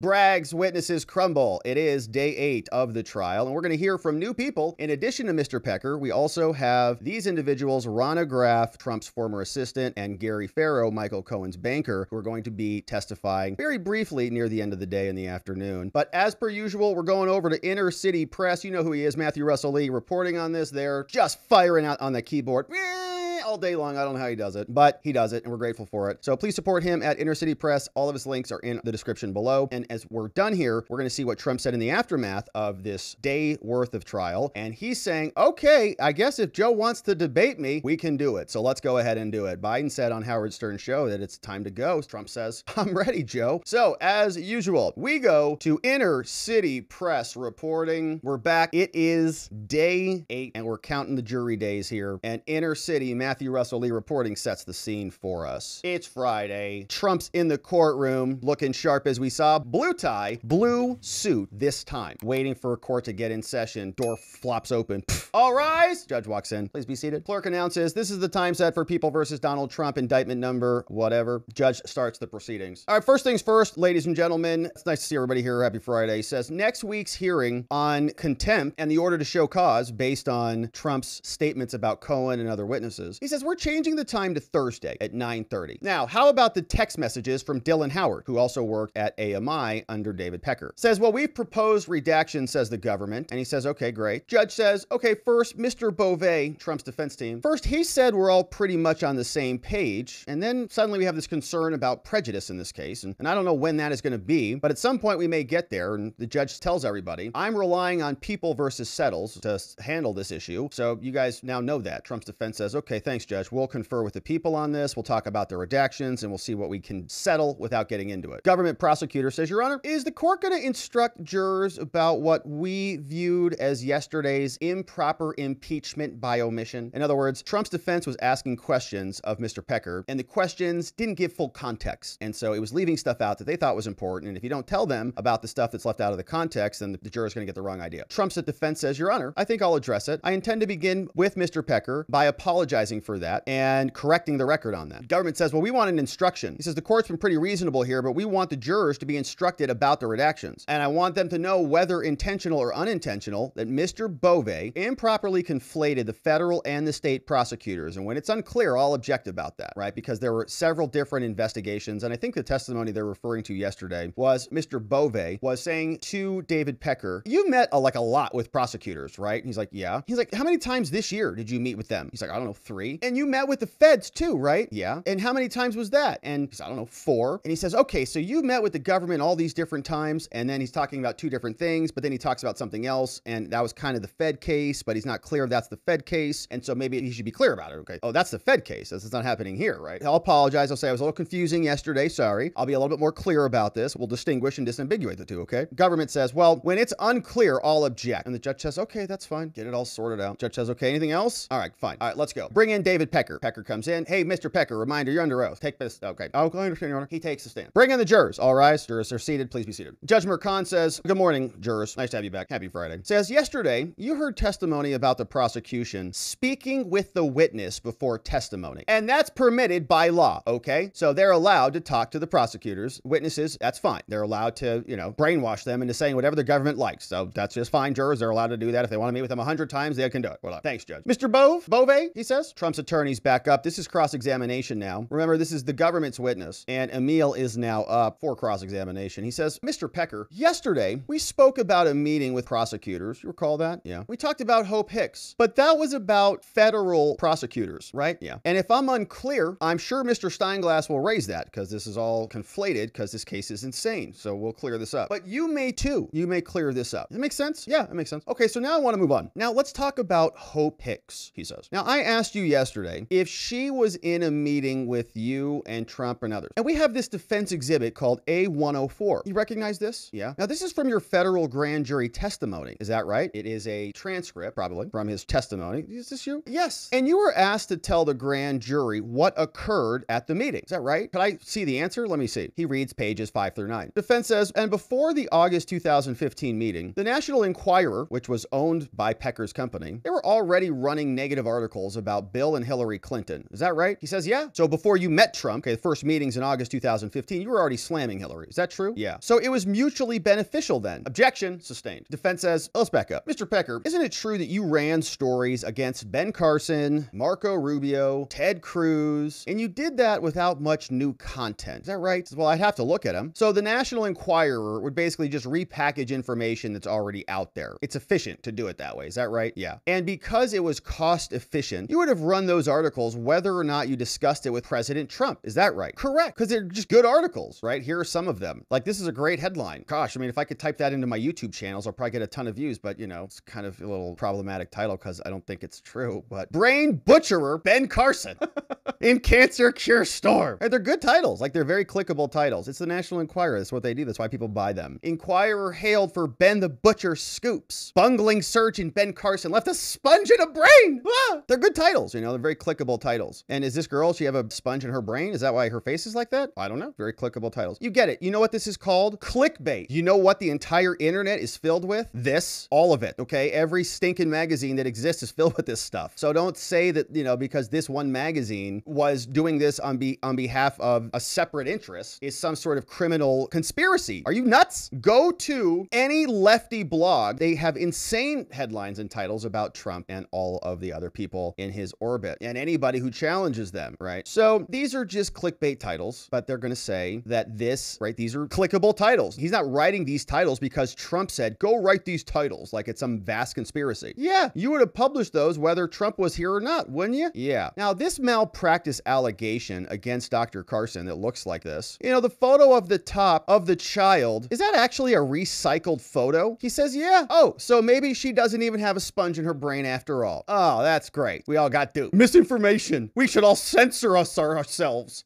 Bragg's witnesses crumble. It is day 8 of the trial, and we're going to hear from new people. In addition to Mr. Pecker, we also have these individuals, Rhona Graff, Trump's former assistant, and Gary Farro, Michael Cohen's banker, who are going to be testifying very briefly near the end of the day in the afternoon. But as per usual, we're going over to Inner City Press. You know who he is, Matthew Russell Lee, reporting on this. They're just firing out on the keyboard all day long. I don't know how he does it, but he does it, and we're grateful for it. So please support him at Inner City Press. All of his links are in the description below. And as we're done here, we're going to see what Trump said in the aftermath of this day worth of trial. And he's saying, okay, I guess if Joe wants to debate me, we can do it. So let's go ahead and do it. Biden said on Howard Stern's show that it's time to go. Trump says, I'm ready, Joe. So as usual, we go to Inner City Press reporting. We're back. It is day 8, and we're counting the jury days here. And Inner City, Matthew Russell Lee reporting sets the scene for us. It's Friday. Trump's in the courtroom, looking sharp as we saw. Blue tie, blue suit this time. Waiting for court to get in session. Door flops open. All rise. Judge walks in. Please be seated. Clerk announces, this is the time set for People versus Donald Trump, indictment number, whatever. Judge starts the proceedings. All right, first things first, ladies and gentlemen. It's nice to see everybody here. Happy Friday. Says next week's hearing on contempt and the order to show cause based on Trump's statements about Cohen and other witnesses. He says, we're changing the time to Thursday at 9:30. Now, how about the text messages from Dylan Howard, who also worked at AMI under David Pecker? Says, well, we've proposed redaction, says the government. And he says, okay, great. Judge says, okay, first, Mr. Beauvais, Trump's defense team. First, he said we're all pretty much on the same page. And then suddenly we have this concern about prejudice in this case. And I don't know when that is going to be, but at some point we may get there. And the judge tells everybody, I'm relying on People versus Settles to handle this issue. So you guys now know that. Trump's defense says, okay, thanks, Judge. We'll confer with the people on this. We'll talk about the redactions and we'll see what we can settle without getting into it. Government prosecutor says, Your Honor, is the court going to instruct jurors about what we viewed as yesterday's improper impeachment by omission? In other words, Trump's defense was asking questions of Mr. Pecker, and the questions didn't give full context. And so it was leaving stuff out that they thought was important. And if you don't tell them about the stuff that's left out of the context, then the juror's going to get the wrong idea. Trump's defense says, Your Honor, I think I'll address it. I intend to begin with Mr. Pecker by apologizing for that and correcting the record on that. Government says, well, we want an instruction. He says, the court's been pretty reasonable here, but we want the jurors to be instructed about the redactions. And I want them to know whether intentional or unintentional that Mr. Beauvais improperly conflated the federal and the state prosecutors. And when it's unclear, I'll object about that, right? Because there were several different investigations. And I think the testimony they're referring to yesterday was Mr. Beauvais was saying to David Pecker, you met a lot with prosecutors, right? And he's like, yeah. He's like, how many times this year did you meet with them? He's like, I don't know, 3. And you met with the feds too, right? Yeah. And how many times was that? And he's, I don't know, 4. And he says, okay, so you met with the government all these different times. And then he's talking about 2 different things, but then he talks about something else. And that was kind of the Fed case, but he's not clear if that's the Fed case. And so maybe he should be clear about it. Okay. Oh, that's the Fed case. This is not happening here, right? I'll apologize. I'll say I was a little confusing yesterday. Sorry. I'll be a little bit more clear about this. We'll distinguish and disambiguate the 2. Okay. Government says, well, when it's unclear, I'll object. And the judge says, okay, that's fine. Get it all sorted out. Judge says, okay, anything else? All right, fine. All right, let's go. Bring in David Pecker. Pecker comes in. Hey, Mr. Pecker, reminder, you're under oath. Take this. Okay. Oh, I understand, Your Honor. He takes the stand. Bring in the jurors. All rise. Jurors are seated. Please be seated. Judge Mercan says, good morning, jurors. Nice to have you back. Happy Friday. Says, yesterday, you heard testimony about the prosecution speaking with the witness before testimony. And that's permitted by law, okay? So they're allowed to talk to the prosecutors. Witnesses, that's fine. They're allowed to, brainwash them into saying whatever the government likes. So that's just fine. Jurors, they're allowed to do that. If they want to meet with them 100 times, they can do it. Well, thanks, Judge. Mr. Beauvais, he says. Trump's attorney's back up. This is cross-examination now. Remember, this is the government's witness, and Emil is now up for cross-examination. He says, Mr. Pecker, yesterday, we spoke about a meeting with prosecutors. You recall that? Yeah. We talked about Hope Hicks, but that was about federal prosecutors, right? Yeah. And if I'm unclear, I'm sure Mr. Steinglass will raise that because this is all conflated because this case is insane. So we'll clear this up. But you may too. You may clear this up. Does that make sense? Yeah, it makes sense. Okay, so now I want to move on. Now let's talk about Hope Hicks, he says. Now I asked you yesterday if she was in a meeting with you and Trump and others. And we have this defense exhibit called A104. You recognize this? Yeah. Now this is from your federal grand jury testimony. Is that right? It is a transcript, probably, from his testimony. Is this you? Yes. And you were asked to tell the grand jury what occurred at the meeting. Is that right? Could I see the answer? Let me see. He reads pages 5 through 9. Defense says, and before the August 2015 meeting, the National Enquirer, which was owned by Pecker's company, they were already running negative articles about Bill Bill and Hillary Clinton. Is that right? He says, yeah. So before you met Trump, okay, the first meetings in August 2015, you were already slamming Hillary. Is that true? Yeah. So it was mutually beneficial then. Objection sustained. Defense says, let's back up. Mr. Pecker, isn't it true that you ran stories against Ben Carson, Marco Rubio, Ted Cruz, and you did that without much new content? Is that right? Well, I'd have to look at them. So the National Enquirer would basically just repackage information that's already out there. It's efficient to do it that way. Is that right? Yeah. And because it was cost efficient, you would have run those articles whether or not you discussed it with President Trump. Is that right? Correct. Because they're just good articles, right? Here are some of them. Like, this is a great headline. Gosh, I mean, if I could type that into my YouTube channels, I'll probably get a ton of views, but you know, it's kind of a little problematic title because I don't think it's true. But Brain Butcherer Ben Carson in Cancer Cure Storm. Right, they're good titles. Like, they're very clickable titles. It's the National Enquirer. That's what they do. That's why people buy them. Inquirer hailed for Ben the Butcher scoops. Bungling surgeon Ben Carson left a sponge in a brain. Ah! They're good titles. You know, they're very clickable titles. And is this girl, she have a sponge in her brain? Is that why her face is like that? I don't know. Very clickable titles. You get it. You know what this is called? Clickbait. You know what the entire internet is filled with? This. All of it. Okay? Every stinking magazine that exists is filled with this stuff. So don't say that, you know, because this one magazine was doing this on behalf of a separate interest is some sort of criminal conspiracy. Are you nuts? Go to any lefty blog. They have insane headlines and titles about Trump and all of the other people in his orbit and anybody who challenges them, right? So these are just clickbait titles, but they're going to say that this, right, these are clickable titles. He's not writing these titles because Trump said, go write these titles like it's some vast conspiracy. Yeah, you would have published those whether Trump was here or not, wouldn't you? Yeah. Now, this malpractice allegation against Dr. Carson that looks like this, you know, the photo of the top of the child, is that actually a recycled photo? He says, yeah. Oh, so maybe she doesn't even have a sponge in her brain after all. Oh, that's great. We all got duped. Misinformation. We should all censor ourselves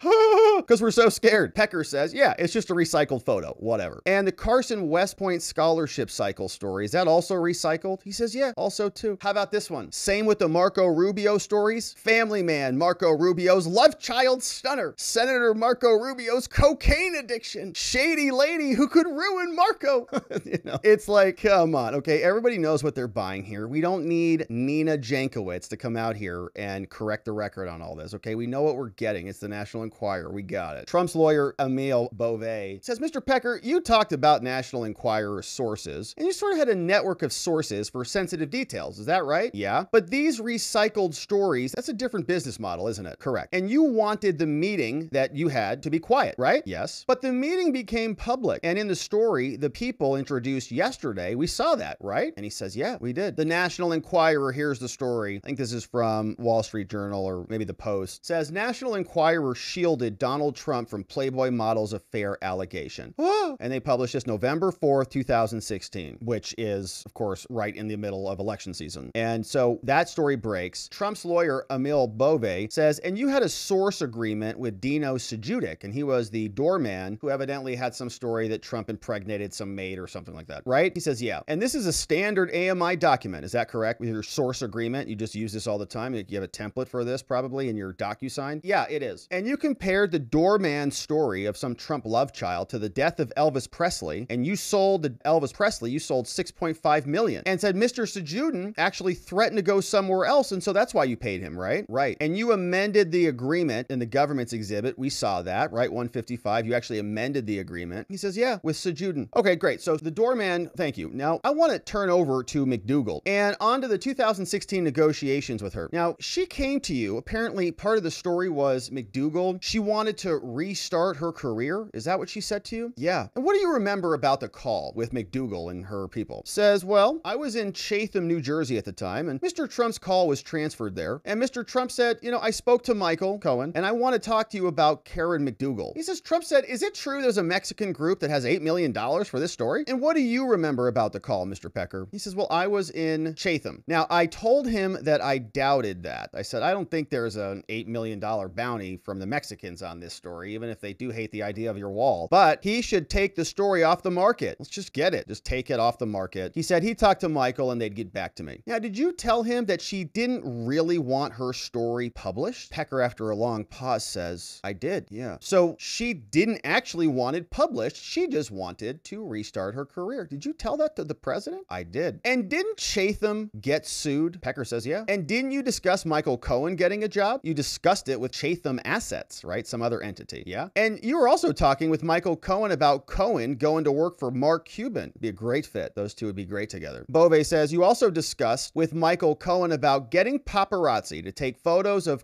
because we're so scared. Pecker says, yeah, it's just a recycled photo, whatever. And the Carson West Point scholarship cycle story, is that also recycled? He says, yeah, also too. How about this one? Same with the Marco Rubio stories. Family man Marco Rubio's love child stunner. Senator Marco Rubio's cocaine addiction. Shady lady who could ruin Marco. You know, it's like, come on. Okay, everybody knows what they're buying here. We don't need Nina Jankowicz to come out here and correct the record on all this. Okay, we know what we're getting. It's the National Enquirer. We got it. Trump's lawyer, Emil Beauvais, says, Mr. Pecker, you talked about National Enquirer sources, and you sort of had a network of sources for sensitive details. Is that right? Yeah. But these recycled stories, that's a different business model, isn't it? Correct. And you wanted the meeting that you had to be quiet, right? Yes. But the meeting became public. And in the story, the people introduced yesterday, we saw that, right? And he says, yeah, we did. The National Enquirer, here's the story. I think this is from Wall Street Journal or maybe the Post. Says National Enquirer shielded Donald Trump from Playboy model's affair allegation. Oh. And they published this November 4th, 2016, which is, of course, right in the middle of election season. And so that story breaks. Trump's lawyer, Emil Beauvais, says, and you had a source agreement with Dino Sejudic, and he was the doorman who evidently had some story that Trump impregnated some maid or something like that, right? He says, yeah. And this is a standard AMI document. Is that correct? With your source agreement, you just use this all the time. You have a template for this probably in your DocuSign. Yeah, it is. And you compared the doorman story of some Trump love child to the death of Elvis Presley, and you sold Elvis Presley, you sold 6.5 million, and said Mr. Sejudic actually threatened to go somewhere else, and so that's why you paid him, right? Right. And you amended the agreement in the government's exhibit. We saw that, right? 155. You actually amended the agreement. He says, yeah, with Sejudic. Okay, great. So the doorman, thank you. Now, I want to turn over to McDougal and on to the 2016 negotiations with her. Now, she came to you. Apparently, part of the story was McDougal. She wanted to restart her career. Is that what she said to you? Yeah. And what do you remember about the call with McDougal and her people? Says, well, I was in Chatham, New Jersey at the time, and Mr. Trump's call was transferred there. And Mr. Trump said, you know, I spoke to Michael Cohen, and I want to talk to you about Karen McDougal. He says, Trump said, is it true there's a Mexican group that has $8 million for this story? And what do you remember about the call, Mr. Pecker? He says, well, I was in Chatham. Now, I told him that I doubted that. I said, I don't think there's an $8 million bounty from the Mexicans on this story, even if they do hate the idea of your wall. But he should take the story off the market. Let's just get it. Just take it off the market. He said he talked to Michael and they'd get back to me. Now, did you tell him that she didn't really want her story published? Pecker, after a long pause, says, I did, yeah. So she didn't actually want it published. She just wanted to restart her career. Did you tell that to the president? I did. And didn't Chatham get sued? Pecker says, yeah. And didn't you discuss discuss Michael Cohen getting a job? You discussed it with Chatham Assets, right? Some other entity, yeah? And you were also talking with Michael Cohen about Cohen going to work for Mark Cuban. Be a great fit. Those two would be great together. Bove says, you also discussed with Michael Cohen about getting paparazzi to take photos of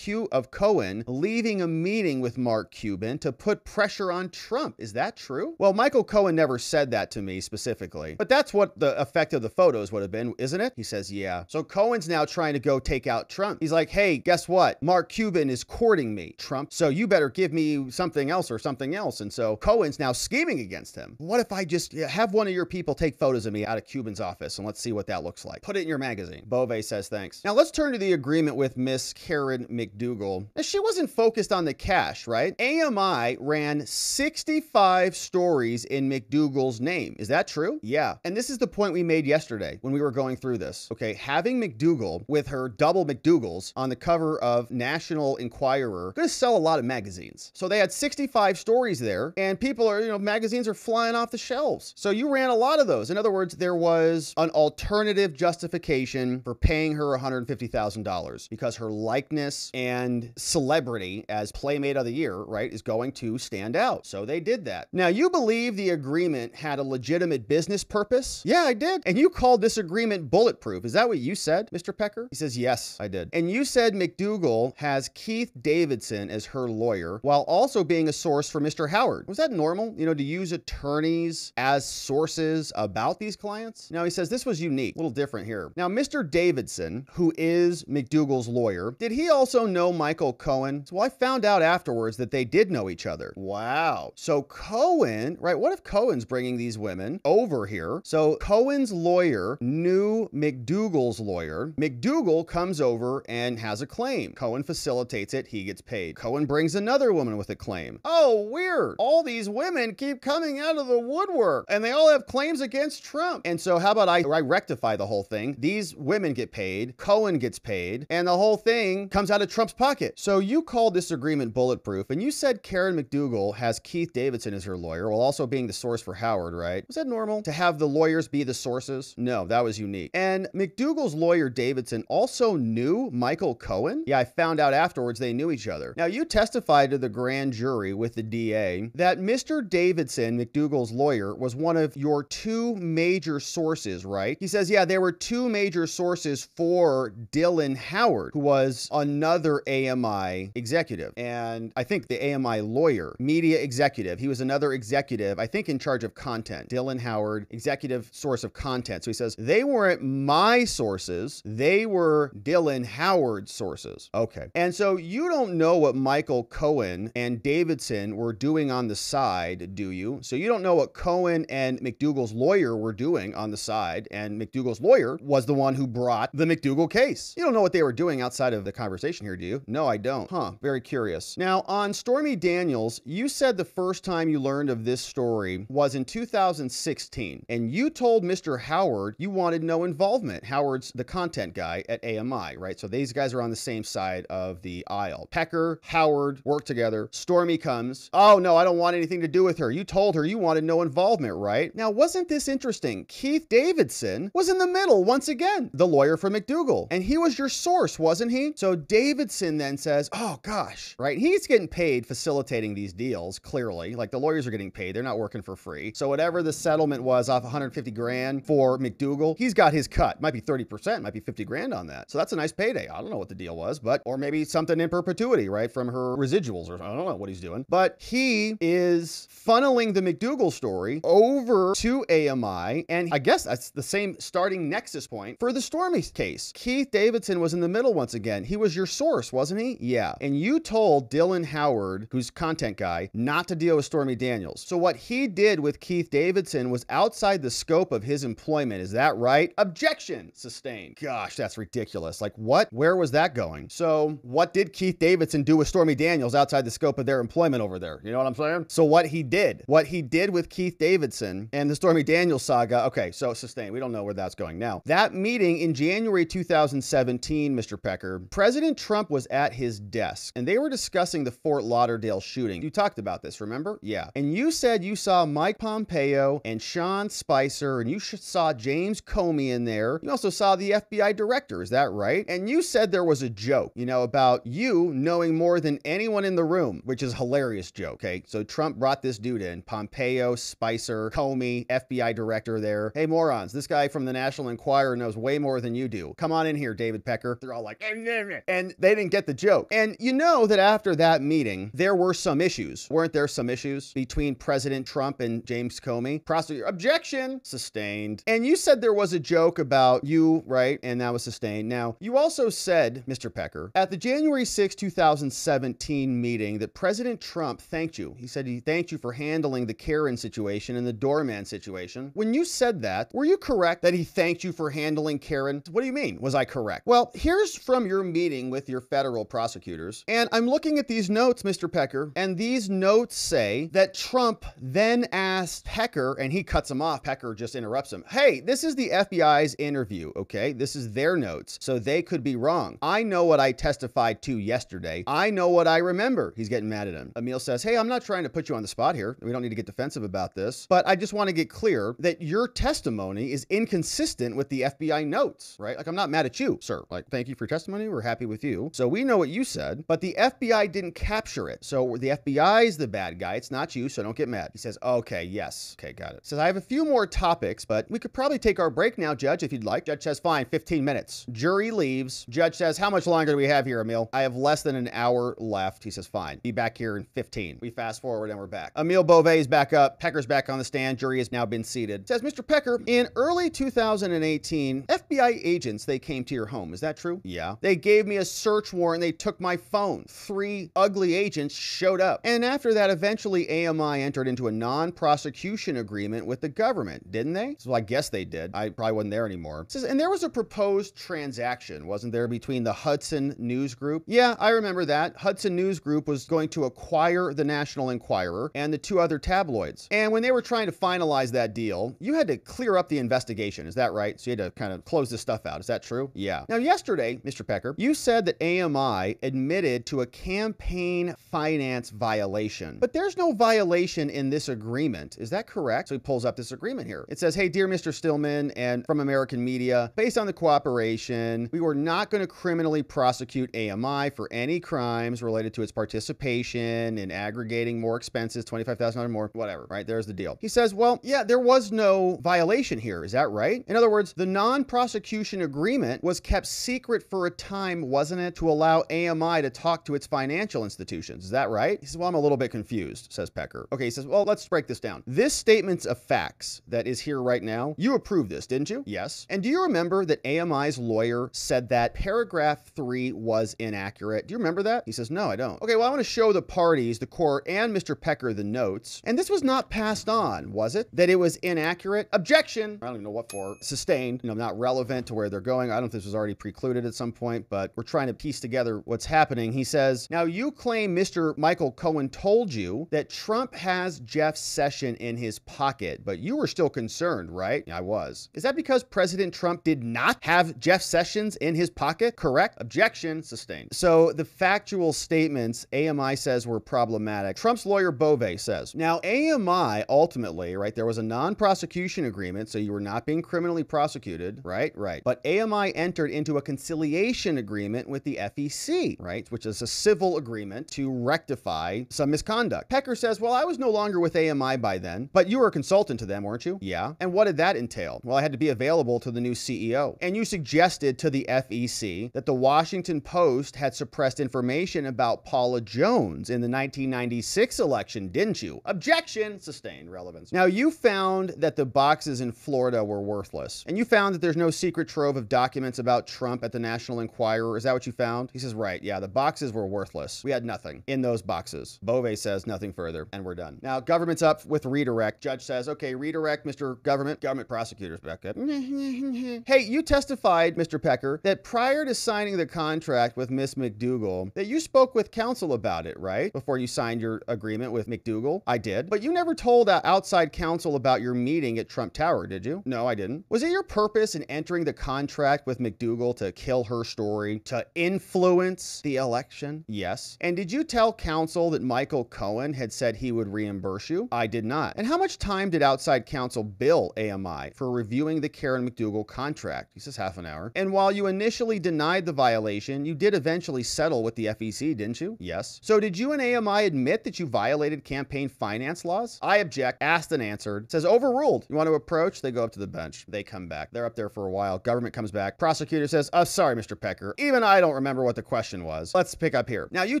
Cohen leaving a meeting with Mark Cuban to put pressure on Trump. Is that true? Well, Michael Cohen never said that to me specifically, but that's what the effect of the photos would have been, isn't it? He says, yeah. So Cohen's now trying to go take out Trump. He's like, hey, guess what? Mark Cuban is courting me, Trump. So you better give me something else or something else. And so Cohen's now scheming against him. What if I just have one of your people take photos of me out of Cuban's office and let's see what that looks like. Put it in your magazine. Bove says, thanks. Now let's turn to the agreement with Miss Karen McDougal. Now, she wasn't focused on the cash, right? AMI ran 65 stories in McDougal's name. Is that true? Yeah. And this is the point we made yesterday when we were going through this. Okay, having McDougal with her double McDougals on the cover of National Enquirer going to sell a lot of magazines. So they had 65 stories there, and people are, magazines are flying off the shelves. So you ran a lot of those. In other words, there was an alternative justification for paying her $150,000 because her likeness and celebrity as Playmate of the Year, right, is going to stand out. So they did that. Now, you believe the agreement had a legitimate business purpose? Yeah, I did. And you called this agreement bulletproof. Is that what you said, Mr. Pecker? He says, yes, I did. And you said McDougal has Keith Davidson as her lawyer while also being a source for Mr. Howard. Was that normal, to use attorneys as sources about these clients? Now, he says this was unique, a little different here. Now, Mr. Davidson, who is McDougal's lawyer, did he also know Michael Cohen? Well, I found out afterwards that they did know each other. Wow. So Cohen, right? What if Cohen's bringing these women over here? So Cohen's lawyer knew McDougal's lawyer. McDougal comes over and has a claim. Cohen facilitates it. He gets paid. Cohen brings another woman with a claim. Oh, weird. All these women keep coming out of the woodwork and they all have claims against Trump. And so how about I rectify the whole thing? These women get paid. Cohen gets paid and the whole thing comes out of Trump's pocket. So you called this agreement bulletproof and you said Karen McDougal has Keith Davidson as her lawyer while also being the source for Howard, right? Was that normal to have the lawyers be the sources? No, that was unique. And McDougal's lawyer Davidson also knew Michael Cohen? Yeah, I found out afterwards they knew each other. Now, you testified to the grand jury with the DA that Mr. Davidson, McDougal's lawyer, was one of your two major sources, right? He says, yeah, there were two major sources for Dylan Howard, who was another AMI executive. And I think the AMI lawyer, media executive, he was another executive, I think in charge of content. Dylan Howard, executive source of content. So he says, they weren't my sources, they were Dylan Howard's sources. Okay. And so you don't know what Michael Cohen and Davidson were doing on the side, do you? So you don't know what Cohen and McDougal's lawyer were doing on the side, and McDougal's lawyer was the one who brought the McDougal case. You don't know what they were doing outside of the conversation here, do you? No, I don't. Huh. Very curious. Now, on Stormy Daniels, you said the first time you learned of this story was in 2016, and you told Mr. Howard you wanted no involvement. Howard's the content guy at AMI, right? So these guys are on the same side of the aisle. Pecker, Howard work together. Stormy comes. Oh, no, I don't want anything to do with her. You told her you wanted no involvement, right? Now, wasn't this interesting? Keith Davidson was in the middle once again, the lawyer for McDougal, and he was your source, wasn't he? So Davidson then says, oh gosh, right? He's getting paid facilitating these deals, clearly. Like the lawyers are getting paid. They're not working for free. So whatever the settlement was off 150 grand for McDougal, he's got his cut. Might be 30%, might be 50 grand on that. So that's a nice payday. I don't know what the deal was, but, or maybe something in perpetuity, right? From her residuals, or I don't know what he's doing. But he is funneling the McDougal story over to AMI. And I guess that's the same starting nexus point for the Stormy case. Keith Davidson was in the middle once again. He was your source, wasn't he? Yeah. And you told Dylan Howard, who's content guy, not to deal with Stormy Daniels. So what he did with Keith Davidson was outside the scope of his employment. Is that right? Objection. Sustained. Gosh, that's ridiculous. Like what? Where was that going? So what did Keith Davidson do with Stormy Daniels outside the scope of their employment over there? You know what I'm saying? So what he did with Keith Davidson and the Stormy Daniels saga, okay, so sustained. We don't know where that's going now. That meeting in January 2017, Mr. Pecker, President Trump was at his desk and they were discussing the Fort Lauderdale shooting. You talked about this, remember? Yeah. And you said you saw Mike Pompeo and Sean Spicer and you saw James Comey in there. You also saw the FBI director. Is that right? And you you said there was a joke, about you knowing more than anyone in the room, which is a hilarious joke, okay? So Trump brought this dude in, Pompeo, Spicer, Comey, FBI director there. Hey, morons, this guy from the National Enquirer knows way more than you do. Come on in here, David Pecker. They're all like, and they didn't get the joke. And you know that after that meeting, there were some issues. Weren't there some issues between President Trump and James Comey? Prosecutor, objection, sustained. And you said there was a joke about you, right? And that was sustained. Now, you also said, Mr. Pecker, at the January 6, 2017 meeting that President Trump thanked you. He said he thanked you for handling the Karen situation and the doorman situation. When you said that, were you correct that he thanked you for handling Karen? What do you mean? Was I correct? Well, here's from your meeting with your federal prosecutors. And I'm looking at these notes, Mr. Pecker, and these notes say that Trump then asked Pecker, and he cuts him off. Pecker just interrupts him. Hey, this is the FBI's interview, okay? This is their notes, so they could be wrong. I know what I testified to yesterday. I know what I remember. He's getting mad at him. Emil says, hey, I'm not trying to put you on the spot here. We don't need to get defensive about this, but I just want to get clear that your testimony is inconsistent with the FBI notes, right? Like, I'm not mad at you, sir. Like, thank you for your testimony. We're happy with you. So we know what you said, but the FBI didn't capture it. So the FBI is the bad guy. It's not you, so don't get mad. He says, okay, yes. Okay, got it. He says, I have a few more topics, but we could probably take our break now, Judge, if you'd like. Judge says, fine, 15 minutes. Jury leaves. Judge says, how much longer do we have here, Emil? I have less than an hour left. He says, fine. Be back here in 15. We fast forward and we're back. Emil Beauvais is back up. Pecker's back on the stand. Jury has now been seated. Says, Mr. Pecker, in early 2018, FBI agents, they came to your home. Is that true? Yeah. They gave me a search warrant. They took my phone. 3 ugly agents showed up. And after that, eventually AMI entered into a non-prosecution agreement with the government, didn't they? So I guess they did. I probably wasn't there anymore. It says, and there was a proposed transaction, wasn't there, between the Hudson News Group? Yeah, I remember that. Hudson News Group was going to acquire the National Enquirer and the 2 other tabloids. And when they were trying to finalize that deal, you had to clear up the investigation. Is that right? So you had to kind of close this stuff out. Is that true? Yeah. Now, yesterday, Mr. Pecker, you said that AMI admitted to a campaign finance violation, but there's no violation in this agreement. Is that correct? So he pulls up this agreement here. It says, hey, dear Mr. Stillman and from American Media, based on the cooperation, we were not going to criminally prosecute AMI for any crimes related to its participation in aggregating more expenses, $25,000 more, whatever, right? There's the deal. He says, well, yeah, there was no violation here. Is that right? In other words, the non-prosecution agreement was kept secret for a time, wasn't it, to allow AMI to talk to its financial institutions. Is that right? He says, well, I'm a little bit confused, says Pecker. Okay, he says, well, let's break this down. This statement of facts that is here right now, you approved this, didn't you? Yes. And do you remember that AMI's lawyer said that paragraph 3 was inaccurate? Do you remember that? He says, no, I don't. Okay, well, I want to show the parties, the court, and Mr. Pecker the notes. And this was not passed on, was it? That it was inaccurate? Objection. I don't even know what for. Sustained. Not relevant to where they're going. I don't know if this was already precluded at some point, but we're trying to piece together what's happening. He says, now you claim Mr. Michael Cohen told you that Trump has Jeff Sessions in his pocket, but you were still concerned, right? I was. Is that because President Trump did not have Jeff Sessions in his pocket? Correct. Objection. Sustained. So the factual statements AMI says were problematic. Trump's lawyer Beauvais says, now AMI ultimately, right, there was a non-prosecution agreement, so you were not being criminally prosecuted, right? Right. But AMI entered into a conciliation agreement with the FEC, right, which is a civil agreement to rectify some misconduct. Pecker says, well, I was no longer with AMI by then, but you were a consultant to them, weren't you? Yeah. And what did that entail? Well, I had to be available to the new CEO. And you suggested to the FEC that the Washington Post had suppressed information about Paula Jones in the 1996 election, didn't you? Objection. Sustained. Relevance. Now, you found that the boxes in Florida were worthless. And you found that there's no secret trove of documents about Trump at the National Enquirer. Is that what you found? He says, right. Yeah, the boxes were worthless. We had nothing in those boxes. Beauvais says nothing further, and we're done. Now, government's up with redirect. Judge says, okay, redirect, Mr. Government. Government prosecutors back up. Hey, you testified, Mr. Pecker, that prior to signing the contract with Miss McDougal, that you spoke with counsel about it, right? Before you signed your agreement with McDougal? I did. But you never told outside counsel about your meeting at Trump Tower, did you? No, I didn't. Was it your purpose in entering entering the contract with McDougal to kill her story, to influence the election? Yes. And did you tell counsel that Michael Cohen had said he would reimburse you? I did not. And how much time did outside counsel bill AMI for reviewing the Karen McDougal contract? He says half an hour. And while you initially denied the violation, you did eventually settle with the FEC, didn't you? Yes. So did you and AMI admit that you violated campaign finance laws? I object. Asked and answered. Says overruled. You want to approach? They go up to the bench. They come back. They're up there for a while. Government comes back. Prosecutor says, sorry, Mr. Pecker. Even I don't remember what the question was. Let's pick up here. Now, you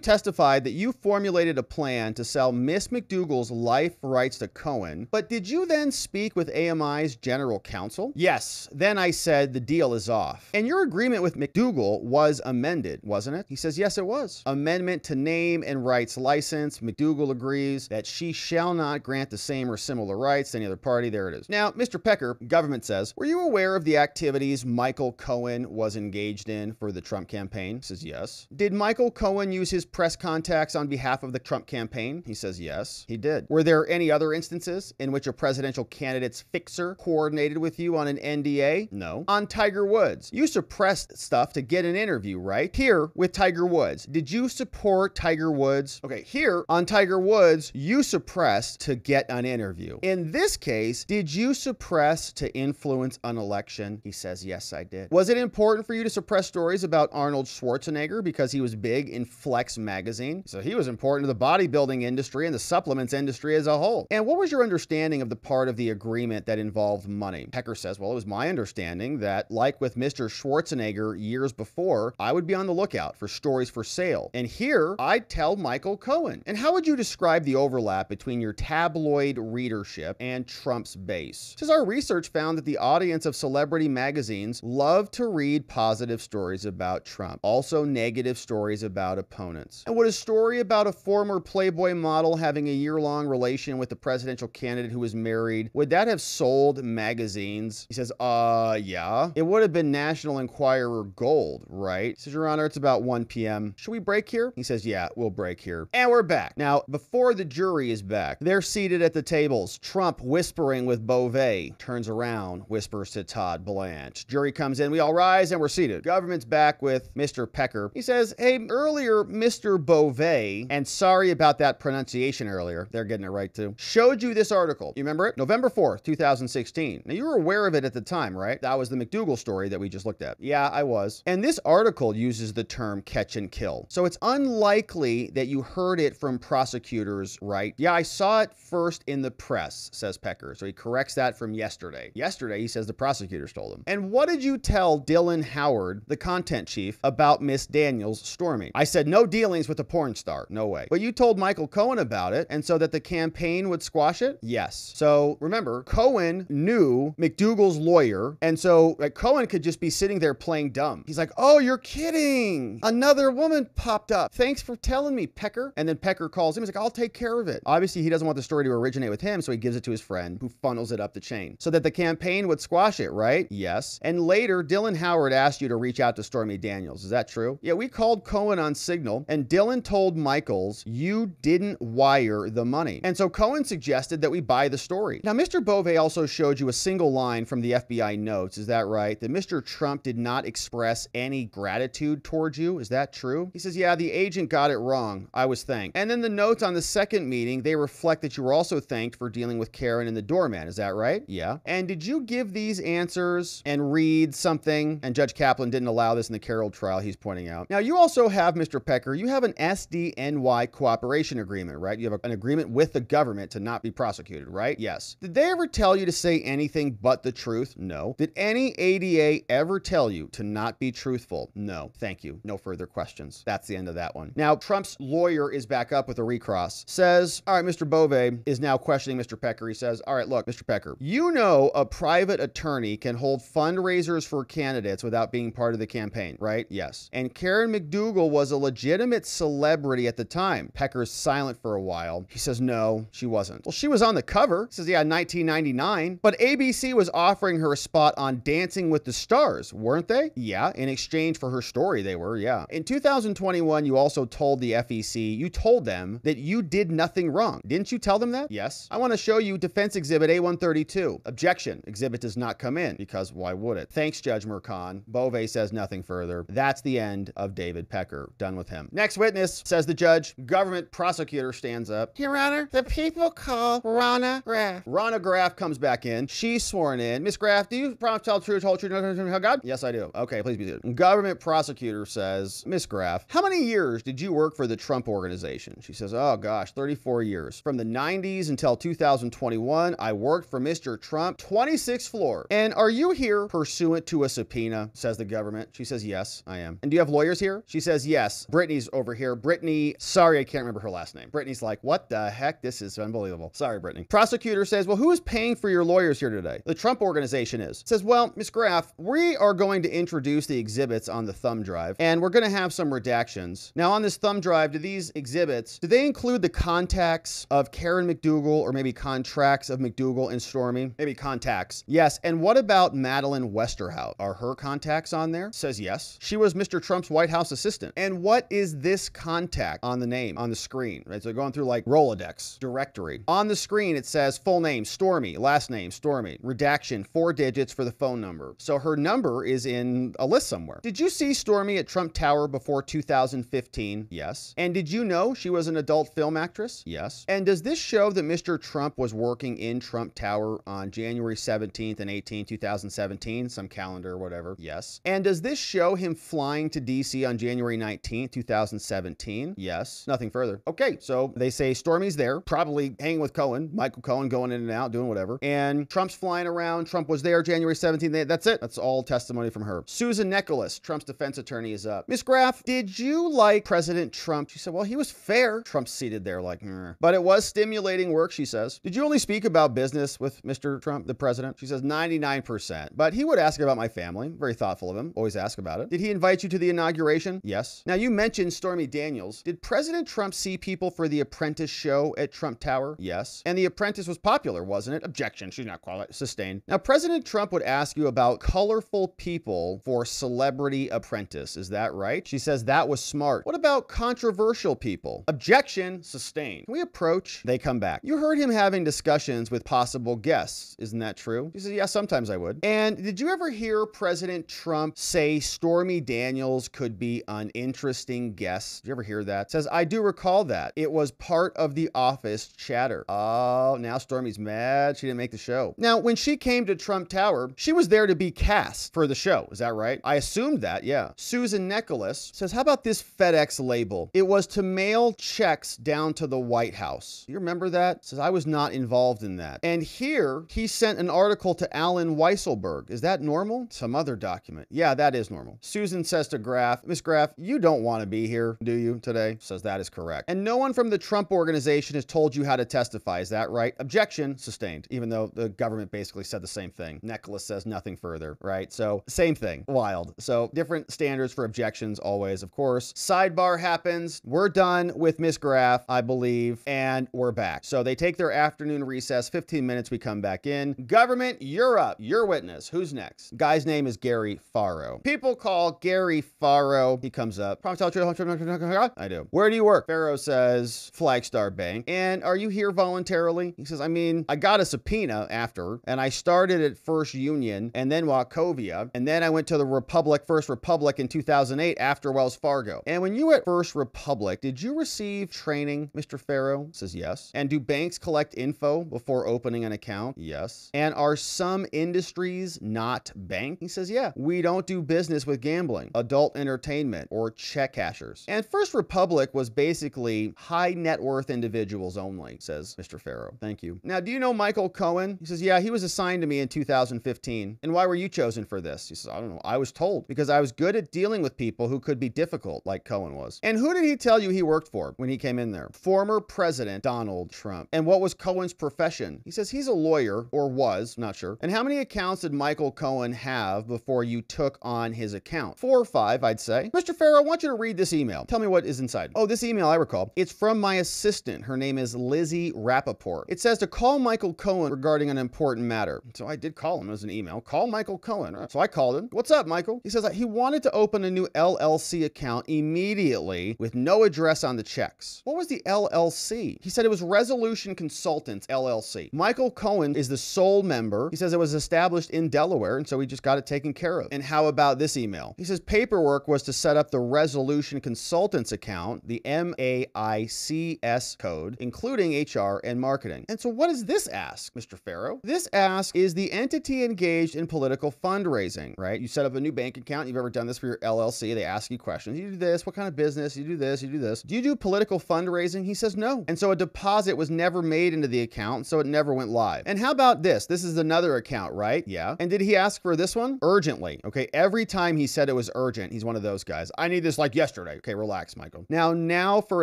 testified that you formulated a plan to sell Miss McDougal's life rights to Cohen, but did you then speak with AMI's general counsel? Yes. Then I said the deal is off. And your agreement with McDougal was amended, wasn't it? He says, yes, it was. Amendment to name and rights license. McDougal agrees that she shall not grant the same or similar rights to any other party. There it is. Now, Mr. Pecker, government says, were you aware of the activities Michael Cohen was engaged in for the Trump campaign? He says, yes. Did Michael Cohen use his press contacts on behalf of the Trump campaign? He says, yes, he did. Were there any other instances in which a presidential candidate's fixer coordinated with you on an NDA? No. On Tiger Woods, you suppressed stuff to get an interview, right? Here with Tiger Woods, did you support Tiger Woods? Okay, here on Tiger Woods, you suppressed to get an interview. In this case, did you suppress to influence an election? He says, yes, I did. Was it important for you to suppress stories about Arnold Schwarzenegger because he was big in Flex magazine? So he was important to the bodybuilding industry and the supplements industry as a whole. And what was your understanding of the part of the agreement that involved money? Pecker says, well, it was my understanding that, like with Mr. Schwarzenegger years before, I would be on the lookout for stories for sale. And here, I'd tell Michael Cohen. And how would you describe the overlap between your tabloid readership and Trump's base? Says our research found that the audience of celebrity magazines love to read positive stories about Trump, also negative stories about opponents. And would a story about a former Playboy model having a year-long relation with the presidential candidate who was married, would that have sold magazines? He says, yeah. It would have been National Enquirer gold, right? He says, Your Honor, it's about 1 p.m. Should we break here? He says, yeah, we'll break here. And we're back. Now, before the jury is back, they're seated at the tables. Trump whispering with Beauvais, turns around, whispers to Todd Blanche. Jury comes in, we all rise, and we're seated. Government's back with Mr. Pecker. He says, hey, earlier, Mr. Beauvais, and sorry about that pronunciation earlier, they're getting it right too, showed you this article. You remember it? November 4th, 2016. Now, you were aware of it at the time, right? That was the McDougal story that we just looked at. Yeah, I was. And this article uses the term catch and kill. So it's unlikely that you heard it from prosecutors, right? Yeah, I saw it first in the press, says Pecker. So he corrects that from yesterday. Yesterday, he says the prosecutors told him. And what did you tell Dylan Howard, the content chief, about Miss Daniels storming? I said no dealings with the porn star. No way. But you told Michael Cohen about it, and so that the campaign would squash it? Yes. So remember, Cohen knew McDougal's lawyer, and so Cohen could just be sitting there playing dumb. He's like, oh, you're kidding. Another woman popped up. Thanks for telling me, Pecker. And then Pecker calls him. He's like, I'll take care of it. Obviously, he doesn't want the story to originate with him, so he gives it to his friend who funnels it up the chain so that the campaign would squash it, right? Yes. And later, Dylan Howard asked you to reach out to Stormy Daniels. Is that true? Yeah, we called Cohen on Signal, and Dylan told Michaels you didn't wire the money. And so Cohen suggested that we buy the story. Now, Mr. Beauvais also showed you a single line from the FBI notes. Is that right? That Mr. Trump did not express any gratitude towards you. Is that true? He says, yeah, the agent got it wrong. I was thanked. And then the notes on the second meeting, they reflect that you were also thanked for dealing with Karen and the doorman. Is that right? Yeah. And did you give these answers and read something? And Judge Kaplan didn't allow this in the Carroll trial, he's pointing out. Now, you also have, Mr. Pecker, you have an SDNY cooperation agreement, right? You have an agreement with the government to not be prosecuted, right? Yes. Did they ever tell you to say anything but the truth? No. Did any ADA ever tell you to not be truthful? No. Thank you. No further questions. That's the end of that one. Now, Trump's lawyer is back up with a recross. Says, all right, Mr. Beauvais is now questioning Mr. Pecker. He says, all right, look, Mr. Pecker, you know a private attorney can hold fundraisers for candidates without being part of the campaign, right? Yes. And Karen McDougal was a legitimate celebrity at the time. Pecker's silent for a while. He says, no, she wasn't. Well, she was on the cover. He says, yeah, 1999. But ABC was offering her a spot on Dancing with the Stars, weren't they? Yeah, in exchange for her story, they were, yeah. In 2021, you also told the FEC, you told them that you did nothing wrong. Didn't you tell them that? Yes. I want to show you Defense Exhibit A132. Objection. Exhibit does not come in because says, why would it? Thanks, Judge Mercan. Bove says nothing further. That's the end of David Pecker. Done with him. Next witness, says the judge. Government prosecutor stands up. Your Honor, the people call Rhona Graff. Rhona Graff comes back in. She's sworn in. Miss Graff, do you promise to tell the truth, whole truth, nothing but God? Yes, I do. Okay, please be good. Government prosecutor says, Miss Graff, how many years did you work for the Trump organization? She says, oh gosh, 34 years. From the 90s until 2021, I worked for Mr. Trump, 26th floor. And are you here pursuant to a subpoena? Says the government. She says, yes, I am. And do you have lawyers here? She says, yes. Brittany's over here. Brittany, sorry, I can't remember her last name. Brittany's like, what the heck? This is unbelievable. Sorry, Brittany. Prosecutor says, well, who is paying for your lawyers here today? The Trump organization is. Says, well, Miss Graff, we are going to introduce the exhibits on the thumb drive, and we're going to have some redactions. Now, on this thumb drive, do these exhibits, do they include the contacts of Karen McDougal, or maybe contracts of McDougal and Stormy? Maybe contacts. Yes. And what about Madeleine Westerhout? Are her contacts on there? Says yes. She was Mr. Trump's White House assistant. And what is this contact on the name, on the screen? Right? So they're going through like Rolodex directory. On the screen, it says full name, Stormy, last name, Stormy, redaction, 4 digits for the phone number. So her number is in a list somewhere. Did you see Stormy at Trump Tower before 2015? Yes. And did you know she was an adult film actress? Yes. And does this show that Mr. Trump was working in Trump Tower on January 17th and 18th, 2017, some calendar or whatever? Yes. And does this show him flying to DC on January 19th, 2017? Yes. Nothing further. Okay, so they say Stormy's there, probably hanging with Cohen, Michael Cohen, going in and out, doing whatever. And Trump's flying around. Trump was there January 17th. That's it. That's all testimony from her. Susan Nicholas, Trump's defense attorney, is up. Miss Graff, did you like President Trump? She said, well, he was fair. Trump's seated there like, but it was stimulating work, she says. Did you only speak about business with Mr. Trump, the president? She says 99%, but he would ask about my family. Very thoughtful of him. Always ask about it. Did he invite you to the inauguration? Yes. Now, you mentioned Stormy Daniels. Did President Trump see people for the Apprentice show at Trump Tower? Yes. And the Apprentice was popular, wasn't it? Objection. She's not qualified. Sustained. Now, President Trump would ask you about colorful people for Celebrity Apprentice. Is that right? She says that was smart. What about controversial people? Objection. Sustained. Can we approach? They come back. You heard him having discussions with possible guests. Isn't that true? She says, yeah, sometimes I would. And did you ever hear President Trump say Stormy Daniels could be an interesting guest? Did you ever hear that? Says, I do recall that. It was part of the office chatter. Oh, now Stormy's mad. She didn't make the show. Now, when she came to Trump Tower, she was there to be cast for the show. Is that right? I assumed that, yeah. Susan Nicholas says, how about this FedEx label? It was to mail checks down to the White House. You remember that? Says, I was not involved in that. And here, he sent an article to Alan Weisselberg. Is that normal? Some other document. Yeah, that is normal. Susan says to Graff, Miss Graff, you don't want to be here, do you, today? Says that is correct. And no one from the Trump organization has told you how to testify. Is that right? Objection. Sustained. Even though the government basically said the same thing. Nicholas says nothing further, right? So same thing. Wild. So different standards for objections always, of course. Sidebar happens. We're done with Miss Graff, I believe, and we're back. So they take their afternoon recess, 15 minutes, we come back in. Government, you're up. Your witness. Who's next? Guy's name is Gary Farro. People call Gary Farro. He comes up. Promise to tell the truth. I do. Where do you work? Farro says Flagstar Bank. And are you here voluntarily? He says, I mean, I got a subpoena after, and I started at First Union and then Wachovia, and then I went to the First Republic in 2008 after Wells Fargo. And when you were at First Republic, did you receive training, Mr. Farro? Says yes. And do banks collect info before opening an account? Yes. And are some industries not bank? He says, yeah. We don't do business with gambling, adult entertainment, or check cashers. And First Republic was basically high net worth individuals only, says Mr. Farro. Thank you. Now, do you know Michael Cohen? He says, yeah, he was assigned to me in 2015. And why were you chosen for this? He says, I don't know. I was told because I was good at dealing with people who could be difficult, like Cohen was. And who did he tell you he worked for when he came in there? Former President Donald Trump. And what was Cohen's profession? He says he's a lawyer, or was, not sure. And how many accounts did Michael Cohen have before you took on his account? 4 or 5, I'd say. Mr. Farro, I want you to read this email. Tell me what is inside. Oh, this email I recall. It's from my assistant. Her name is Lizzie Rappaport. It says to call Michael Cohen regarding an important matter. So I did call him as an email. Call Michael Cohen. So I called him. What's up, Michael? He says that he wanted to open a new LLC account immediately with no address on the checks. What was the LLC? He said it was Resolution Consultants LLC. Michael Cohen is the sole member. He says it was established in in Delaware, and so he just got it taken care of. And how about this email? He says paperwork was to set up the Resolution Consultants account, the MAICS code, including HR and marketing. And so what does this ask, Mr. Farro? This ask is the entity engaged in political fundraising, right? You set up a new bank account. You've ever done this for your LLC. They ask you questions. You do this. What kind of business? You do this. You do this. Do you do political fundraising? He says no. And so a deposit was never made into the account, so it never went live. And how about this? This is another account, right? Yeah. And did he ask for this one? Urgently. Okay. Every time he said it was urgent, he's one of those guys. I need this like yesterday. Okay, relax, Michael. Now for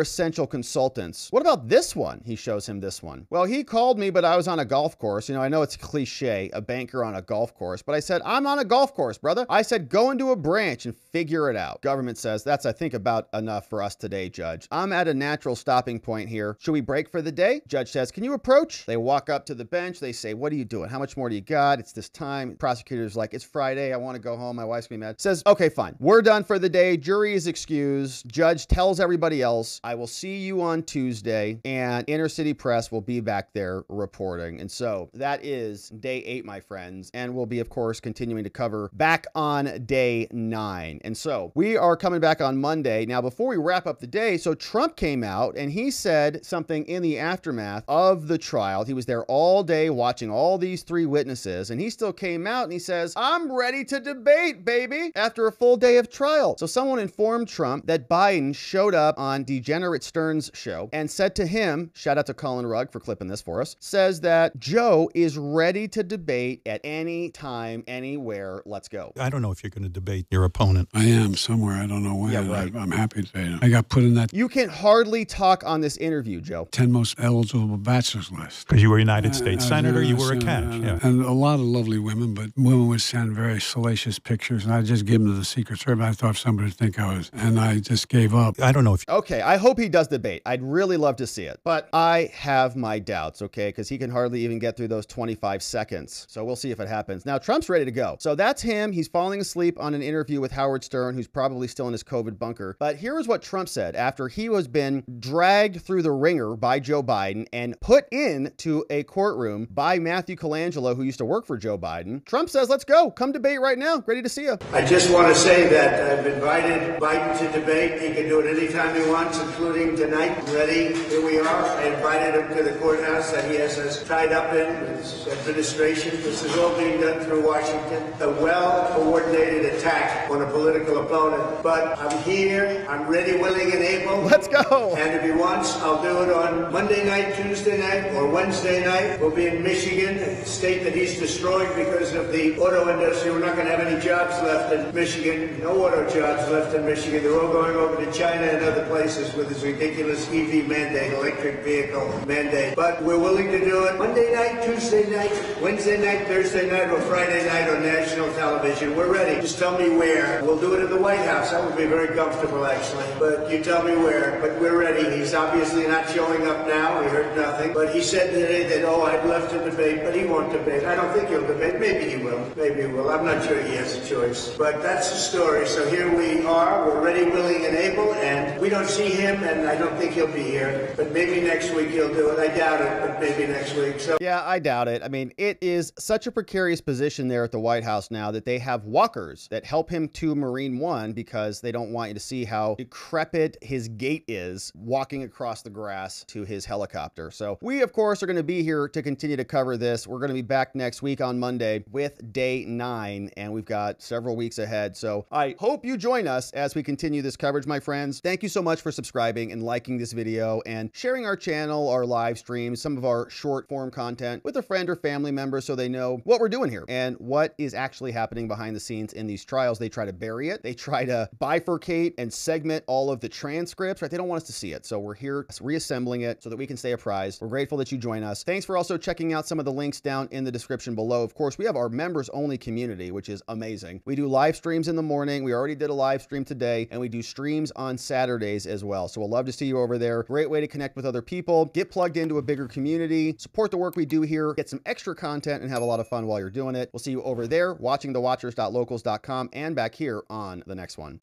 essential consultants. What about this one? He shows him this one. Well, he called me, but I was on a golf course. You know, I know it's cliche, a banker on a golf course, but I said, I'm on a golf course, brother. I said, go into a branch and figure it out. Government says, that's, I think, about enough for us today, Judge. I'm at a natural stopping point here. Should we break for the day? Judge says, can you approach? They walk up to the bench. They say, what are you doing? How much more do you got? It's this time. Prosecutor's like, it's Friday. I want to go home. My wife's gonna be mad. Says, okay, fine. We're done for the day. Jury is excused. Judge tells everybody else, I will see you on Tuesday, and Inner City Press will be back there reporting. And so that is day 8, my friends. And we'll be, of course, continuing to cover back on day 9. And so we are coming back on Monday. Now, before we wrap up the day, so Trump came out and he said something in the aftermath of the trial. He was there all day watching all these 3 witnesses, and he still came out and he says, I'm ready to debate, baby, after a full day of trial. So someone informed Trump that Biden showed up on Degenerate Stern's show and said to him, shout out to Colin Rugg for clipping this for us, says that Joe is ready to debate at any time, anywhere. Let's go. I don't know if you're going to debate your opponent. I am somewhere. I don't know when. Yeah, right. I'm happy to say it. I got put in that You can hardly talk on this interview, Joe. 10 most eligible bachelors list. Because you were a United States Senator, you were a catch. Yeah. And a lot of lovely women, but women would send very salacious pictures, and I just give them to the Secret Service. I thought somebody would think I was, and I just gave up. I don't know if... Okay, I hope he does debate. I'd really love to see it, but I have my doubts, okay, because he can hardly even get through those 25 seconds. So we'll see if it happens. Now, Trump's ready to go. So that's him. He's falling asleep on an interview with Howard Stern, who's probably still in his COVID bunker. But here is what Trump said after he was been dragged through the ringer by Joe Biden and put into a courtroom by Matthew Colangelo, who used to work for Joe Biden. Trump says, let's go. Come debate right now. Ready to see you. I just want to say that I've invited Biden to debate. He can do it anytime he wants, including tonight. Ready? Here we are. I invited him to the courthouse that he has us tied up in his administration. This is all being done through Washington. A well-coordinated attack on a political opponent. But I'm here. I'm ready, willing, and able. Let's go. And if he wants, I'll do it on Monday night, Tuesday night, or Wednesday night. We'll be in Michigan, a state that he's destroyed because of the auto industry. We're not going to have any jobs left in Michigan. No auto jobs left in Michigan. They're all going over to China and other places with this ridiculous EV mandate, electric vehicle mandate. But we're willing to do it Monday night, Tuesday night, Wednesday night, Thursday night, or Friday night on national television. We're ready. Just tell me where. We'll do it at the White House. That would be very comfortable, actually. But you tell me where. But we're ready. He's obviously not showing up now. We heard nothing. But he said today that, I'd love to debate, but he won't debate. I don't think he'll debate. Maybe he will. Maybe he will. I'm not sure he has a choice. But that's the story. So here we are. We're ready, willing, and able. And we don't see him, and I don't think he'll be here. But maybe next week he'll do it. I doubt it, but maybe next week. So yeah, I doubt it. I mean, it is such a precarious position there at the White House now that they have walkers that help him to Marine One because they don't want you to see how decrepit his gait is walking across the grass to his helicopter. So we, of course, are going to be here to continue to cover this. We're going to be back next week on Monday with day 9, and we've got several weeks ahead. So I hope you join us as we continue this coverage, my friends. Thank you so much for subscribing and liking this video and sharing our channel, our live streams, some of our short form content with a friend or family member so they know what we're doing here and what is actually happening behind the scenes in these trials. They try to bury it. They try to bifurcate and segment all of the transcripts, right? They don't want us to see it. So we're here reassembling it so that we can stay apprised. We're grateful that you join us. Thanks for also checking out some of the links down in the description below. Of course, we have our members only community, which is amazing. We do live streams in the morning. We already did a live stream today, and we do streams on Saturdays as well. So we'll love to see you over there. Great way to connect with other people, get plugged into a bigger community, support the work we do here, get some extra content, and have a lot of fun while you're doing it. We'll see you over there watching thewatchers.locals.com and back here on the next one.